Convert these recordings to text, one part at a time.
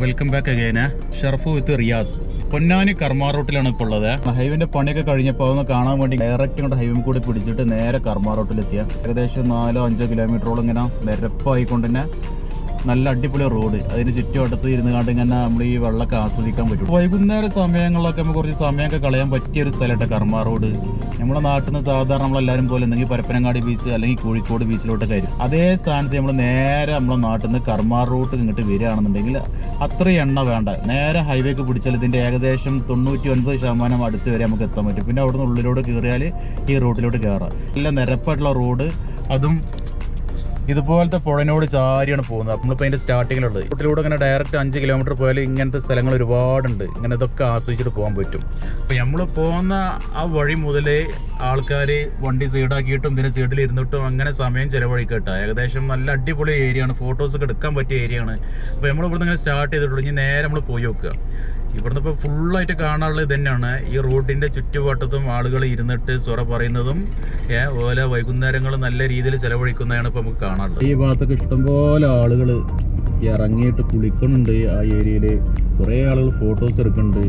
Welcome back again. Sharfu with Riyas. Ponnani Karma റൂട്ടിലാണ് ഇപ്പോൾ ഉള്ളത്. ഹൈവേന്റെ പണിയൊക്കെ കഴിഞ്ഞപ്പോൾ അതൊന്ന് കാണാൻ വേണ്ടി ഡയറക്റ്റ് ഇങ്ങോട്ട് ഹൈവേ കൂടി പിടിച്ചിട്ട് നേരെ കർമ്മ റൂട്ടിലെത്തിയ ഏകദേശം 4-5 കിലോമീറ്ററോളം ഇങ്ങനെ നിരപ്പായിക്കൊണ്ട് തന്നെ നല്ല അടിപൊളി റോഡ്. അതിന് ചുറ്റുവട്ടത്ത് ഇരുന്ന് കണ്ട് ഇങ്ങനെ നമ്മൾ ഈ വെള്ളമൊക്കെ ആസ്വദിക്കാൻ പറ്റും. വൈകുന്നേര സമയങ്ങളിലൊക്കെ നമുക്ക് കുറച്ച് സമയമൊക്കെ കളയാൻ പറ്റിയ ഒരു സ്ഥലമായിട്ട് കർമ്മ റോഡ്. നമ്മുടെ നാട്ടിൽ നിന്ന് സാധാരണ നമ്മളെല്ലാവരും പോലെ എന്തെങ്കിൽ പരപ്പനങ്ങാടി ബീച്ച് അല്ലെങ്കിൽ കോഴിക്കോട് ബീച്ചിലോട്ടൊക്കെ ആയിരിക്കും. അതേ സ്ഥാനത്ത് നമ്മൾ നേരെ നമ്മളെ നാട്ടിൽ നിന്ന് കർമ്മ റൂട്ട് ഇങ്ങോട്ട് വരികയാണെന്നുണ്ടെങ്കിൽ അത്രയും എണ്ണ വേണ്ട. നേരെ ഹൈവേക്ക് പിടിച്ചാൽ ഇതിൻ്റെ ഏകദേശം 99% അടുത്ത് വരെ നമുക്ക് എത്താൻ പറ്റും. പിന്നെ അവിടെ നിന്ന് ഉള്ളിലോട്ട് കയറിയാൽ ഈ റൂട്ടിലോട്ട് കയറാം. നല്ല നിരപ്പായിട്ടുള്ള റോഡ്, അതും ഇതുപോലത്തെ പുഴനോട് ചാരിയാണ് പോകുന്നത്. നമ്മളിപ്പോൾ അതിൻ്റെ സ്റ്റാർട്ടിങ്ങിലുള്ളത് റൂട്ടിലൂടെ ഇങ്ങനെ ഡയറക്റ്റ് 5 കിലോമീറ്റർ പോയാൽ ഇങ്ങനത്തെ സ്ഥലങ്ങൾ ഒരുപാടുണ്ട്. ഇങ്ങനെ ഇതൊക്കെ ആസ്വദിച്ചിട്ട് പോകാൻ പറ്റും. അപ്പോൾ നമ്മൾ പോകുന്ന ആ വഴി മുതൽ ആൾക്കാർ വണ്ടി സൈഡാക്കിയിട്ടും ഇതിൻ്റെ സൈഡിൽ ഇരുന്നിട്ടും അങ്ങനെ സമയം ചിലവഴിക്കട്ടെ. ഏകദേശം നല്ല അടിപൊളി ഏരിയയാണ്, ഫോട്ടോസൊക്കെ എടുക്കാൻ പറ്റിയ ഏരിയയാണ്. അപ്പോൾ നമ്മൾ ഇവിടുന്ന് ഇങ്ങനെ സ്റ്റാർട്ട് ചെയ്തിട്ടുള്ളൂ. ഇനി നേരെ നമ്മൾ പോയി നോക്കുക. ഇവിടുന്ന് ഇപ്പോൾ ഫുള്ളായിട്ട് കാണാനുള്ളത് ഇത് തന്നെയാണ്. ഈ റോഡിൻ്റെ ചുറ്റുവട്ടത്തും ആളുകൾ ഇരുന്നിട്ട് സ്വറ പറയുന്നതും ഓല വൈകുന്നേരങ്ങൾ നല്ല രീതിയിൽ ചിലവഴിക്കുന്നതാണ് ഇപ്പോൾ നമുക്ക് കാണാനുള്ളത്. ഈ ഭാഗത്തൊക്കെ ഇഷ്ടംപോലെ ആളുകൾ ഇറങ്ങിയിട്ട് കുളിക്കുന്നുണ്ട്. ആ ഏരിയയിൽ കുറേ ആളുകൾ ഫോട്ടോസ് എടുക്കുന്നുണ്ട്.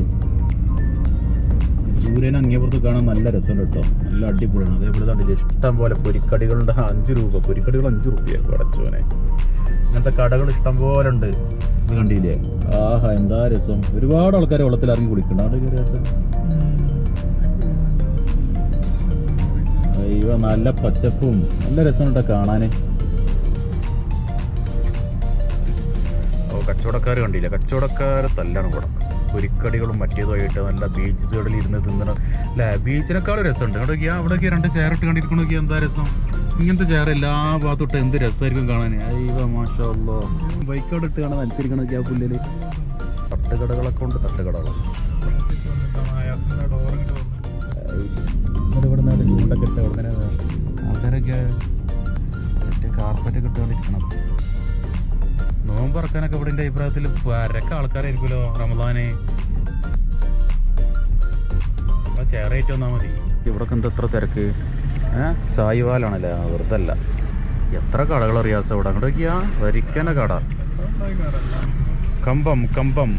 സൂര്യൻ അങ്ങേപ്പുറത്ത് കാണാൻ നല്ല രസമുണ്ട് കേട്ടോ, നല്ല അടിപൊളിയാണ്. അതേപോലെ തന്നെ ഇഷ്ടം പോലെ പൊരിക്കടികളുണ്ട്. 5 രൂപ പൊരിക്കടികൾ 5 രൂപയാണ് പടച്ചോനെ. ഇങ്ങനത്തെ കടകൾ ഇഷ്ടം പോലെ ഉണ്ട്. ഇത് കണ്ടില്ലേ? ആഹാ, എന്താ രസം. ഒരുപാട് ആൾക്കാർ വെള്ളത്തിൽ ഇറങ്ങി കുളിക്കണം. അവിടെ രസം. അയ്യോ, നല്ല പച്ചപ്പും നല്ല രസമുണ്ട് കാണാന്. കച്ചവടക്കാർ കണ്ടില്ല, കച്ചവടക്കാരെ തല്ലാണ് കൂടെ. പൊരിക്കടികളും മറ്റേതുമായിട്ട് നല്ല ബീച്ച് സൈഡിൽ ഇരുന്ന് തിന്നണം അല്ലേ? ബീച്ചിനേക്കാളും രസമുണ്ട്. അവിടേക്ക് അവിടേക്ക് 2 ചെയറിട്ട് കണ്ടിരിക്കണമെങ്കിൽ എന്താ രസം. ഇങ്ങനത്തെ ചെയർ എല്ലാ ഭാഗത്തോട്ട് എന്ത് രസമായിരിക്കും കാണാൻ. അയ്യോ മാഷാ അല്ലാഹ്. ബൈക്കോടെ ഇട്ട് കാണാൻ താല്പര്യക്കണൊക്കെ ആ പുല്ലിൽ. തട്ടുകടകളൊക്കെ ഉണ്ട്, തട്ടുകടകൾ. ഇവിടെ നിന്ന് ചൂണ്ടൊക്കെ ഇട്ട് അവിടെ തന്നെ ആൾക്കാരൊക്കെ മറ്റേ കാർപ്പറ്റൊക്കെ ഇട്ടുകൊണ്ടിരിക്കണം. നോമ്പ് ഇറക്കാനൊക്കെ ഇവിടെ എൻ്റെ അഭിപ്രായത്തിൽ വരക്ക ആൾക്കാരായിരിക്കുമല്ലോ റമദാന്. ചേറേറ്റ് വന്നാൽ മതി. ഇവിടൊക്കെ എന്താ എത്ര തിരക്ക്. ചായ്വാലാണല്ലേ, വെറുതെ അല്ല. എത്ര കടകൾ അറിയാസ ഇവിടെ. അങ്ങോട്ടൊക്കെയാ വരിക്കന കട. കമ്പം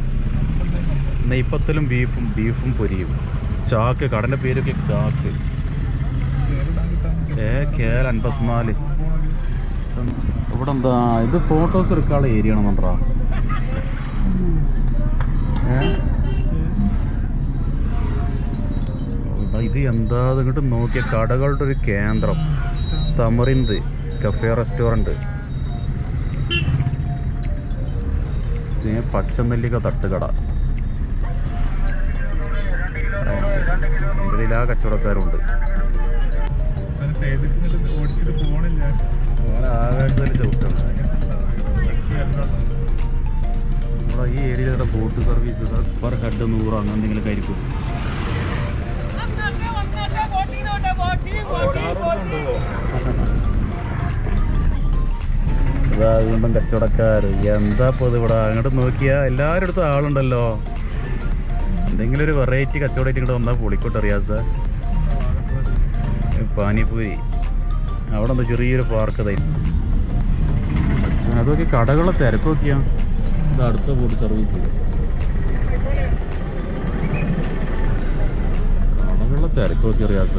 നെയ്പ്പത്തലും ബീഫും പൊരിയും. ചാക്ക്, കടൻ്റെ പേരൊക്കെ ചാക്ക്. KL 54. ഇവിടെ എന്താ ഇത്? ഫോട്ടോസ് എടുക്കാനുള്ള ഏരിയ ആണെന്നുണ്ടാ. ഇത് എന്താ ഇങ്ങോട്ട് നോക്കിയ കടകളുടെ ഒരു കേന്ദ്രം. തമറിന്ത് കഫേ റെസ്റ്റോറൻറ്റ്. പച്ചനെല്ലിക്ക തട്ടുകട. ഇതിലാ കച്ചവടക്കാരുണ്ട്. ആകാശത്തിൽ ചവിട്ടാണ്. നമ്മുടെ ഈ ഏരിയയിലുള്ള ബോട്ട് സർവീസ് പെർ ഹെഡ് 100 അങ്ങനെ എന്തെങ്കിലുമൊക്കെ ആയിരിക്കും. ഇതാ വീണ്ടും കച്ചവടക്കാർ. എന്താ ഇപ്പോൾ ഇവിടെ അങ്ങോട്ട് നോക്കിയാൽ എല്ലാവരുടെ അടുത്തും ആളുണ്ടല്ലോ. എന്തെങ്കിലും ഒരു വെറൈറ്റി കച്ചവടമായിട്ട് ഇങ്ങോട്ട് വന്നാൽ പൊളിക്കോട്ടെ റിയാസ. പാനിപൂരി. അവിടെ എന്താ ചെറിയൊരു പാർക്ക് ഇതായി. അതൊക്കെ കടകളെ തിരക്ക് നോക്കിയാ. ഇത് അടുത്ത ബോട്ട് സർവീസ്. കടകളെ തിരക്ക് നോക്കിയ റിയാസ.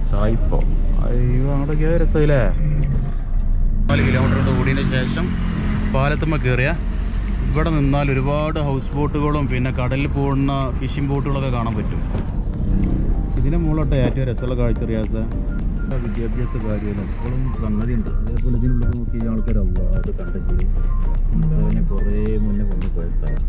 ചായ്പോ. അയ്യോ, അങ്ങോട്ടൊക്കെ രസമില്ലേ? 4 കിലോമീറ്റർ ഓടിയതിന് ശേഷം പാലത്തുമ്മ കയറിയ ഇവിടെ നിന്നാൽ ഒരുപാട് ഹൗസ് ബോട്ടുകളും പിന്നെ കടലിൽ പോകുന്ന ഫിഷിംഗ് ബോട്ടുകളൊക്കെ കാണാൻ പറ്റും. ഇതിന് മുകളിലോട്ട് ഏറ്റവും രസമുള്ള കാഴ്ച അറിയാത്ത വിദ്യാഭ്യാസ കാര്യമില്ല. എപ്പോഴും സംഗതി ഉണ്ട്. അതേപോലെ ഇതിനുള്ളിൽ നോക്കി ആൾക്കാരല്ല അത് കണ്ടെത്തി കുറേ മുന്നേ കൊണ്ടുപോയ സ്ഥലം.